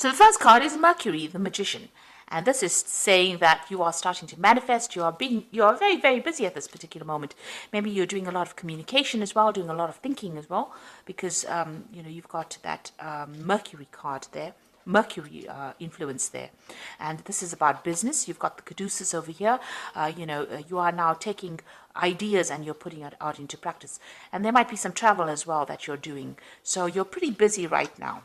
So the first card is Mercury, the Magician. And this is saying that you are starting to manifest. You are very, very busy at this particular moment. Maybe you're doing a lot of communication as well, doing a lot of thinking as well, because you've got that Mercury card there, Mercury influence there. And this is about business. You've got the Caduceus over here. You are now taking ideas and you're putting it out into practice. And there might be some travel as well that you're doing. So you're pretty busy right now.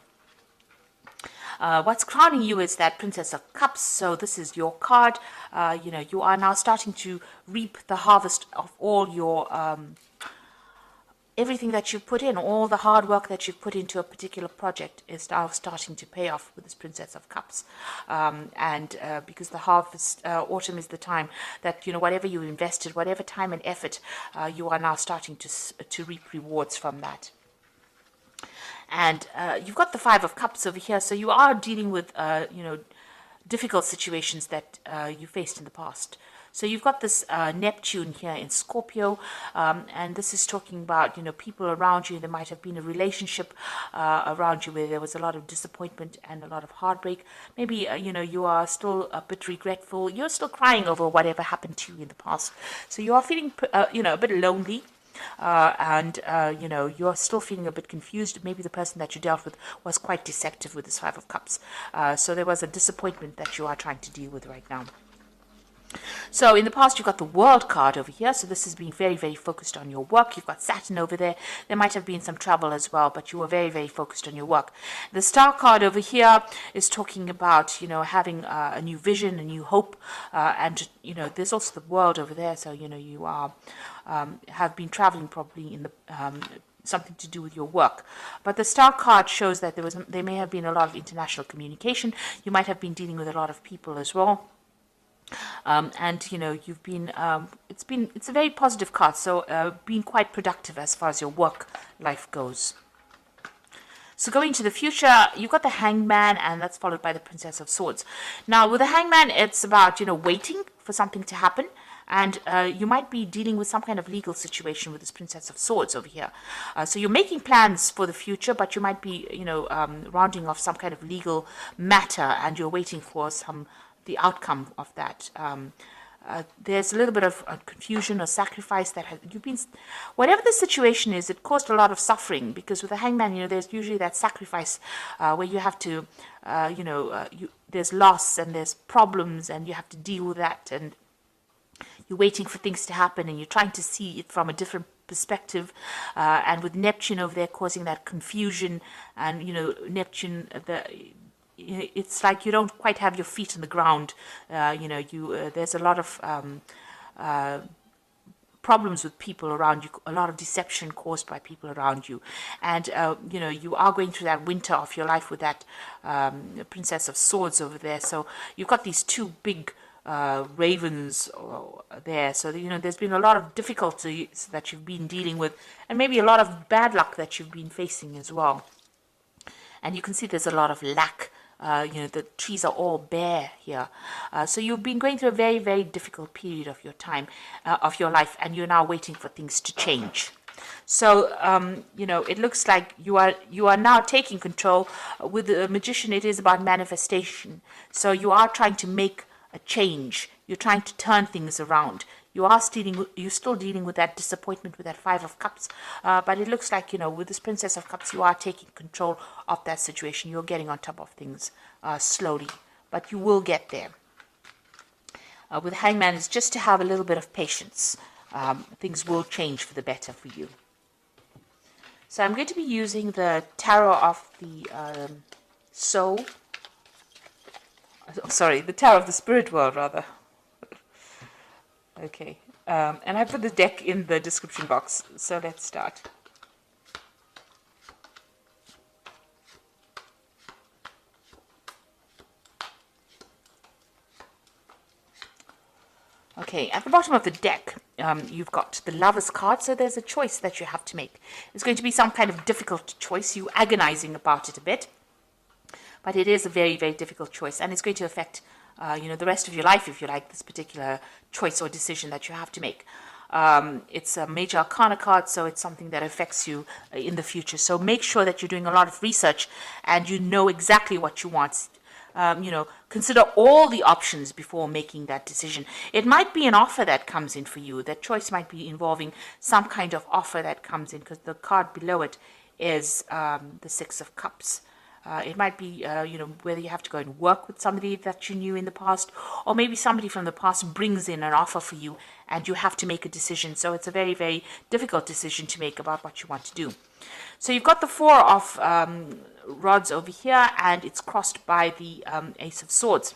What's crowning you is that Princess of Cups. So this is your card. You are now starting to reap the harvest of all your everything that you've put in, all the hard work that you've put into a particular project is now starting to pay off with this Princess of Cups. Because the harvest, autumn is the time that, whatever you invested, whatever time and effort, you are now starting to reap rewards from that. And you've got the Five of Cups over here, so you are dealing with, difficult situations that you faced in the past. So you've got this Neptune here in Scorpio, and this is talking about, people around you. There might have been a relationship around you where there was a lot of disappointment and a lot of heartbreak. Maybe, you are still a bit regretful. You're still crying over whatever happened to you in the past. So you are feeling, a bit lonely. You're still feeling a bit confused. Maybe the person that you dealt with was quite deceptive with this Five of Cups. So there was a disappointment that you are trying to deal with right now. So in the past, you've got the World card over here. So this is being very, very focused on your work. You've got Saturn over there. There might have been some travel as well, but you were very, very focused on your work. The Star card over here is talking about, having a new vision, a new hope. There's also the World over there. So, you are have been traveling probably in the something to do with your work. But the Star card shows that there may have been a lot of international communication. You might have been dealing with a lot of people as well. You've been it's a very positive card, so being quite productive as far as your work life goes. So going to the future, you've got the Hangman, and that's followed by the Princess of Swords. Now with the Hangman, it's about waiting for something to happen, and you might be dealing with some kind of legal situation with this Princess of Swords over here. So you're making plans for the future, but you might be rounding off some kind of legal matter, and you're waiting for the outcome of that. There's a little bit of confusion or sacrifice that you've been, whatever the situation is, it caused a lot of suffering, because with the Hangman, there's usually that sacrifice where you have to, there's loss and there's problems and you have to deal with that, and you're waiting for things to happen and you're trying to see it from a different perspective, and with Neptune over there causing that confusion, and Neptune, it's like you don't quite have your feet on the ground. There's a lot of problems with people around you, a lot of deception caused by people around you, and you are going through that winter of your life with that Princess of Swords over there. So you've got these two big ravens there. So there's been a lot of difficulties that you've been dealing with, and maybe a lot of bad luck that you've been facing as well. And you can see there's a lot of lack. The trees are all bare here. So you've been going through a very, very difficult period of your time, of your life, and you're now waiting for things to change. So, it looks like you are now taking control. With the Magician, it is about manifestation. So you are trying to make a change. You're trying to turn things around. You're still dealing with that disappointment with that Five of Cups, but it looks like, with this Princess of Cups, you are taking control of that situation. You're getting on top of things slowly, but you will get there. With Hangman, it's just to have a little bit of patience. Things will change for the better for you. So I'm going to be using the Tarot of the Soul. Sorry, the Tarot of the Spirit World, rather. Okay, and I put the deck in the description box, so let's start. Okay, at the bottom of the deck, you've got the Lover's card, so there's a choice that you have to make. It's going to be some kind of difficult choice. You're agonizing about it a bit, but it is a very, very difficult choice, and it's going to affect the rest of your life, if you like, this particular choice or decision that you have to make. It's a major arcana card, so it's something that affects you in the future. So make sure that you're doing a lot of research and you know exactly what you want. Consider all the options before making that decision. It might be an offer that comes in for you. That choice might be involving some kind of offer that comes in, because the card below it is the Six of Cups. It might be, whether you have to go and work with somebody that you knew in the past, or maybe somebody from the past brings in an offer for you and you have to make a decision. So it's a very, very difficult decision to make about what you want to do. So you've got the Four of Rods over here, and it's crossed by the Ace of Swords.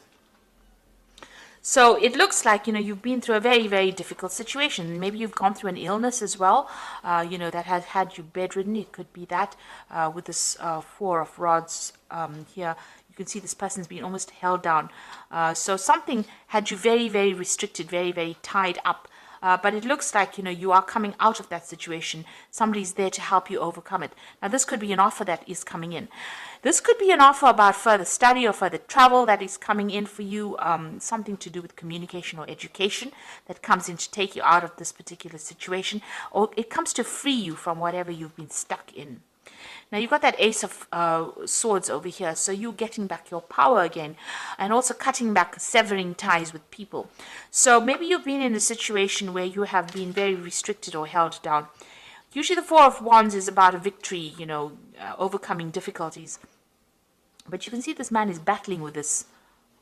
So it looks like, you've been through a very, very difficult situation. Maybe you've gone through an illness as well, that has had you bedridden. It could be that with this Four of Rods here. You can see this person's been almost held down. So something had you very, very restricted, very, very tied up. But it looks like, you are coming out of that situation. Somebody's there to help you overcome it. Now, this could be an offer that is coming in. This could be an offer about further study or further travel that is coming in for you, something to do with communication or education that comes in to take you out of this particular situation, or it comes to free you from whatever you've been stuck in. Now, you've got that Ace of Swords over here, so you're getting back your power again, and also cutting back, severing ties with people. So maybe you've been in a situation where you have been very restricted or held down. Usually the Four of Wands is about a victory, overcoming difficulties. But you can see this man is battling with this,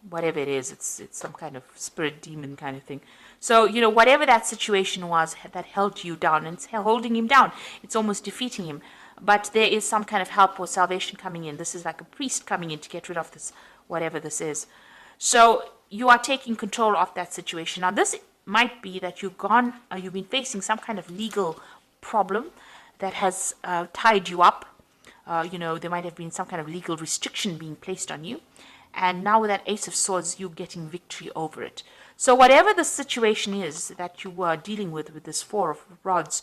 whatever it is. It's some kind of spirit demon kind of thing. So, whatever that situation was that held you down, and it's holding him down, it's almost defeating him. But there is some kind of help or salvation coming in. This is like a priest coming in to get rid of this, whatever this is. So you are taking control of that situation. Now, this might be that you've been facing some kind of legal problem that has tied you up. There might have been some kind of legal restriction being placed on you. And now with that Ace of Swords, you're getting victory over it. So whatever the situation is that you were dealing with this Four of Rods,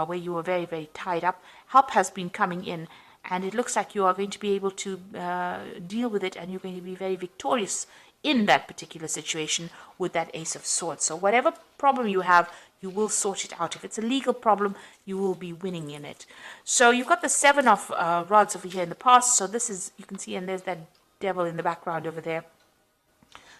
where you were very, very tied up, help has been coming in. And it looks like you are going to be able to deal with it, and you're going to be very victorious in that particular situation with that Ace of Swords. So whatever problem you have, you will sort it out. If it's a legal problem, you will be winning in it. So you've got the Seven of Rods over here in the past. So this is, you can see, and there's that devil in the background over there.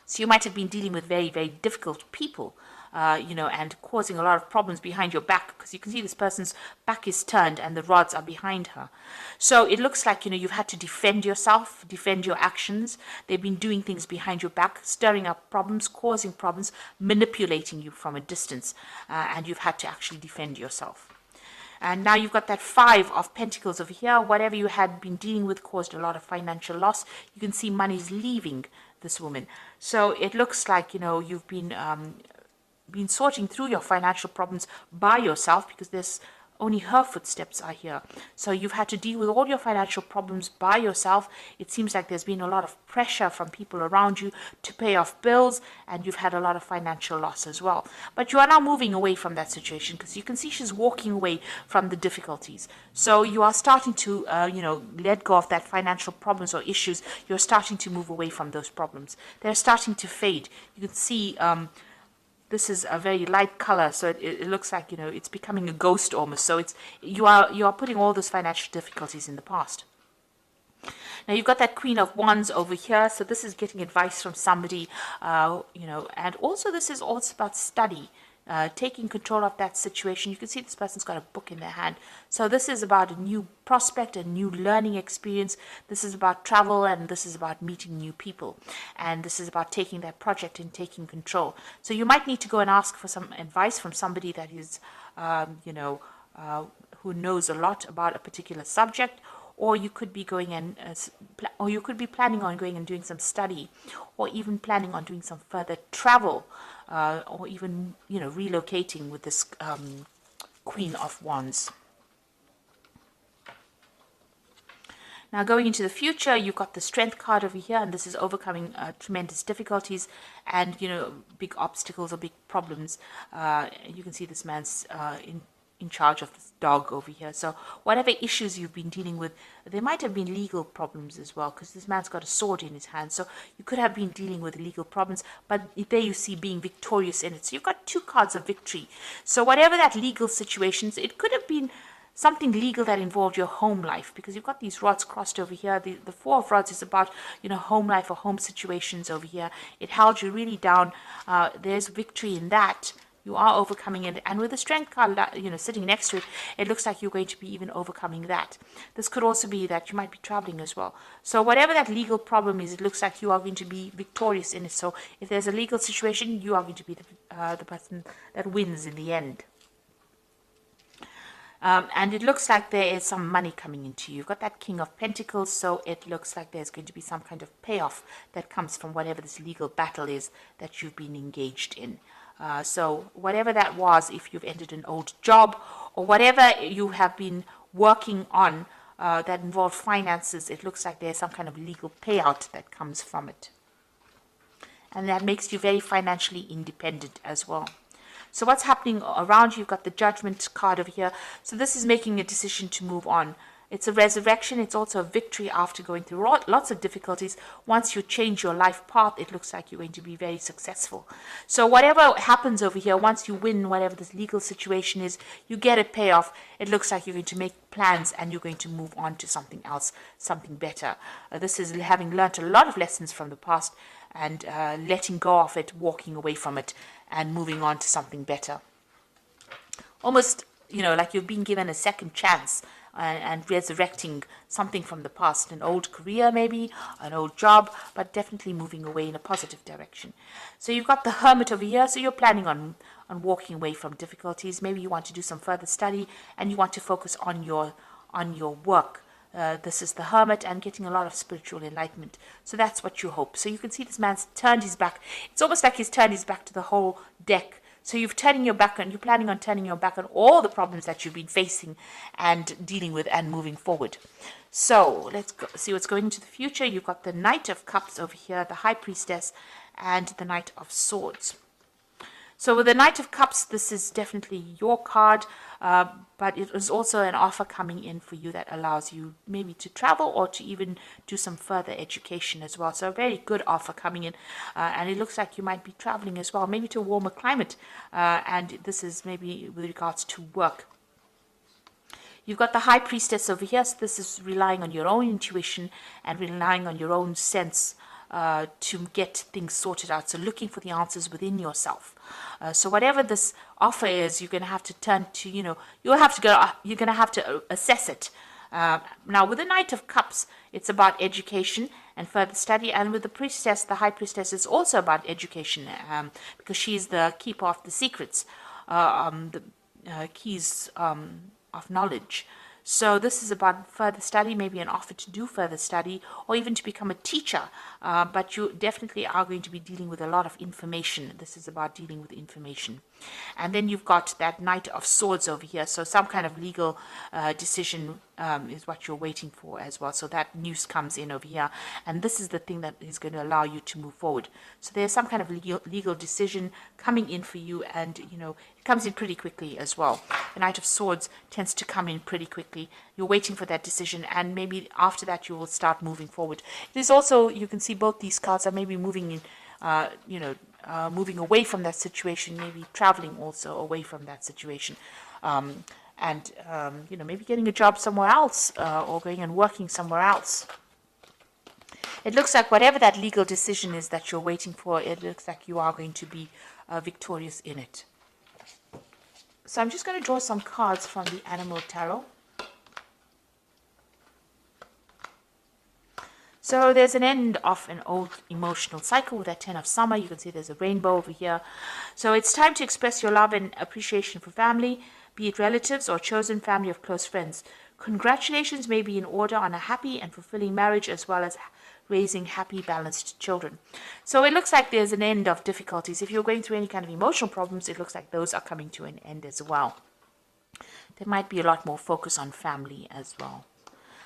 So you might have been dealing with very, very difficult people, and causing a lot of problems behind your back, because you can see this person's back is turned and the rods are behind her. So it looks like, you've had to defend yourself, defend your actions. They've been doing things behind your back, stirring up problems, causing problems, manipulating you from a distance, and you've had to actually defend yourself. And now you've got that Five of Pentacles over here. Whatever you had been dealing with caused a lot of financial loss. You can see money's leaving this woman. So it looks like, you've been sorting through your financial problems by yourself, because there's only her footsteps are here. So you've had to deal with all your financial problems by yourself. It seems like there's been a lot of pressure from people around you to pay off bills, and you've had a lot of financial loss as well. But you are now moving away from that situation, because you can see she's walking away from the difficulties. So you are starting to, let go of that financial problems or issues. You're starting to move away from those problems. They're starting to fade. You can see, this is a very light color, so it looks like, it's becoming a ghost almost. So you are putting all those financial difficulties in the past. Now you've got that Queen of Wands over here, so this is getting advice from somebody, and also this is also about study. Taking control of that situation. You can see this person's got a book in their hand. So this is about a new prospect, a new learning experience. This is about travel, and this is about meeting new people. And this is about taking that project and taking control. So you might need to go and ask for some advice from somebody that is, who knows a lot about a particular subject. Or you could be going and, or you could be planning on going and doing some study, or even planning on doing some further travel, or even, relocating with this Queen of Wands. Now, going into the future, you've got the Strength card over here, and this is overcoming tremendous difficulties and, big obstacles or big problems. You can see this man's in charge of this dog over here. So whatever issues you've been dealing with, there might have been legal problems as well, because this man's got a sword in his hand. So you could have been dealing with legal problems, but there you see being victorious in it. So you've got 2 cards of victory. So whatever that legal situations, it could have been something legal that involved your home life, because you've got these rods crossed over here. The 4 of rods is about, home life or home situations over here. It held you really down. There's victory in that. You are overcoming it, and with the strength card, sitting next to it, it looks like you're going to be even overcoming that. This could also be that you might be traveling as well. So whatever that legal problem is, it looks like you are going to be victorious in it. So if there's a legal situation, you are going to be the person that wins in the end. And it looks like there is some money coming into you. You've got that King of Pentacles, so it looks like there's going to be some kind of payoff that comes from whatever this legal battle is that you've been engaged in. So whatever that was, if you've ended an old job or whatever you have been working on that involved finances, it looks like there's some kind of legal payout that comes from it. And that makes you very financially independent as well. So what's happening around you? You've got the Judgment card over here. So this is making a decision to move on. It's a resurrection. It's also a victory after going through lots of difficulties. Once you change your life path, it looks like you're going to be very successful. So whatever happens over here, once you win whatever this legal situation is, you get a payoff. It looks like you're going to make plans and you're going to move on to something else, something better. This is having learned a lot of lessons from the past and letting go of it, walking away from it, and moving on to something better. Almost, like you've been given a second chance and resurrecting something from the past, an old career maybe, an old job, but definitely moving away in a positive direction. So you've got the Hermit over here, so you're planning on walking away from difficulties. Maybe you want to do some further study and you want to focus on your work. This is the Hermit and getting a lot of spiritual enlightenment. So that's what you hope. So you can see this man's turned his back. It's almost like he's turned his back to the whole deck. So you're planning on turning your back on all the problems that you've been facing and dealing with and moving forward. So let's see what's going into the future. You've got the Knight of Cups over here, the High Priestess, and the Knight of Swords. So with the Knight of Cups, this is definitely your card, but it is also an offer coming in for you that allows you maybe to travel or to even do some further education as well. So a very good offer coming in, and it looks like you might be traveling as well, maybe to a warmer climate, and this is maybe with regards to work. You've got the High Priestess over here, so this is relying on your own intuition and relying on your own sense to get things sorted out. So looking for the answers within yourself. So whatever this offer is, you're going to have to turn to, you're going to have to assess it. Now with the Knight of Cups, it's about education and further study. And with the Priestess, the High Priestess, is also about education because she's the keeper of the secrets, the keys of knowledge. So this is about further study, maybe an offer to do further study or even to become a teacher. But you definitely are going to be dealing with a lot of information. This is about dealing with information. And then you've got that Knight of Swords over here. So some kind of legal decision is what you're waiting for as well. So that news comes in over here. And this is the thing that is going to allow you to move forward. So there's some kind of legal decision coming in for you. And, it comes in pretty quickly as well. The Knight of Swords tends to come in pretty quickly. You're waiting for that decision. And maybe after that, you will start moving forward. It is also, you can see both these cards are maybe moving in, moving away from that situation, maybe traveling also away from that situation. Maybe getting a job somewhere else or going and working somewhere else. It looks like whatever that legal decision is that you're waiting for, it looks like you are going to be victorious in it. So I'm just going to draw some cards from the Animal Tarot. So there's an end of an old emotional cycle with that 10 of Summer. You can see there's a rainbow over here. So it's time to express your love and appreciation for family, be it relatives or chosen family of close friends. Congratulations may be in order on a happy and fulfilling marriage as well as raising happy, balanced children. So it looks like there's an end of difficulties. If you're going through any kind of emotional problems, it looks like those are coming to an end as well. There might be a lot more focus on family as well.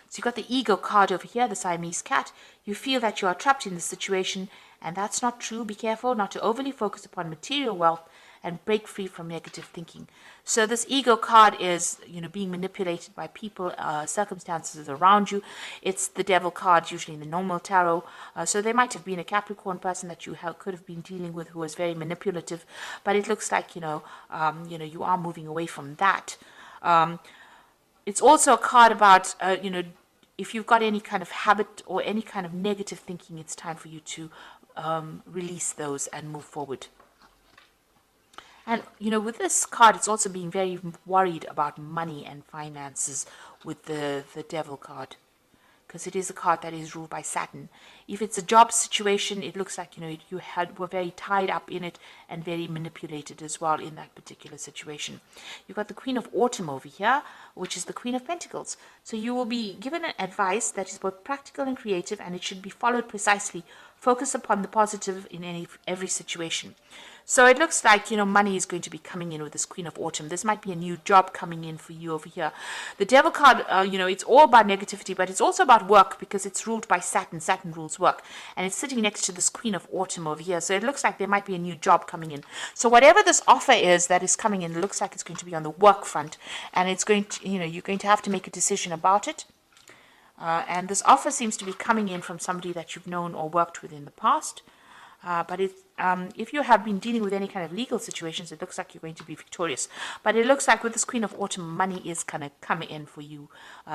So you've got the Ego card over here, the Siamese cat. You feel that you are trapped in this situation, and that's not true. Be careful not to overly focus upon material wealth and break free from negative thinking. So this ego card is, being manipulated by people, circumstances around you. It's the devil card, usually in the normal tarot. So there might have been a Capricorn person that you could have been dealing with who was very manipulative, but it looks like, you are moving away from that. It's also a card about, if you've got any kind of habit or any kind of negative thinking, it's time for you to release those and move forward. And, with this card, it's also being very worried about money and finances with the devil card, because it is a card that is ruled by Saturn. If it's a job situation, it looks like, you were very tied up in it and very manipulated as well in that particular situation. You've got the Queen of Autumn over here, which is the Queen of Pentacles. So you will be given an advice that is both practical and creative, and it should be followed precisely. Focus upon the positive in every situation. So it looks like, money is going to be coming in with this Queen of Autumn. This might be a new job coming in for you over here. The Devil card, it's all about negativity, but it's also about work, because it's ruled by Saturn. Saturn rules work. And it's sitting next to this Queen of Autumn over here. So it looks like there might be a new job coming in. So whatever this offer is that is coming in, it looks like it's going to be on the work front. And it's going to, you're going to have to make a decision about it. And this offer seems to be coming in from somebody that you've known or worked with in the past. But if you have been dealing with any kind of legal situations, it looks like you're going to be victorious. But it looks like with this Queen of Autumn, money is kind of coming in for you.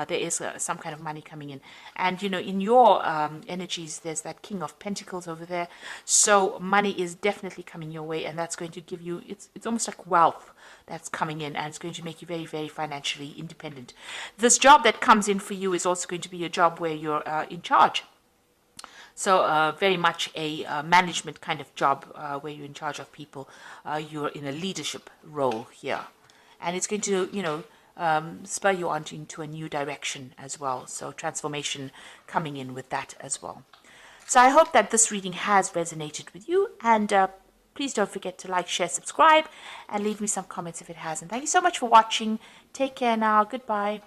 There is some kind of money coming in. And, in your energies, there's that King of Pentacles over there. So money is definitely coming your way, and that's going to give you, it's almost like wealth that's coming in, and it's going to make you very, very financially independent. This job that comes in for you is also going to be a job where you're in charge. So very much a management kind of job where you're in charge of people. You're in a leadership role here. And it's going to, spur you on into a new direction as well. So transformation coming in with that as well. So I hope that this reading has resonated with you. And please don't forget to like, share, subscribe, and leave me some comments if it hasn't. Thank you so much for watching. Take care now. Goodbye.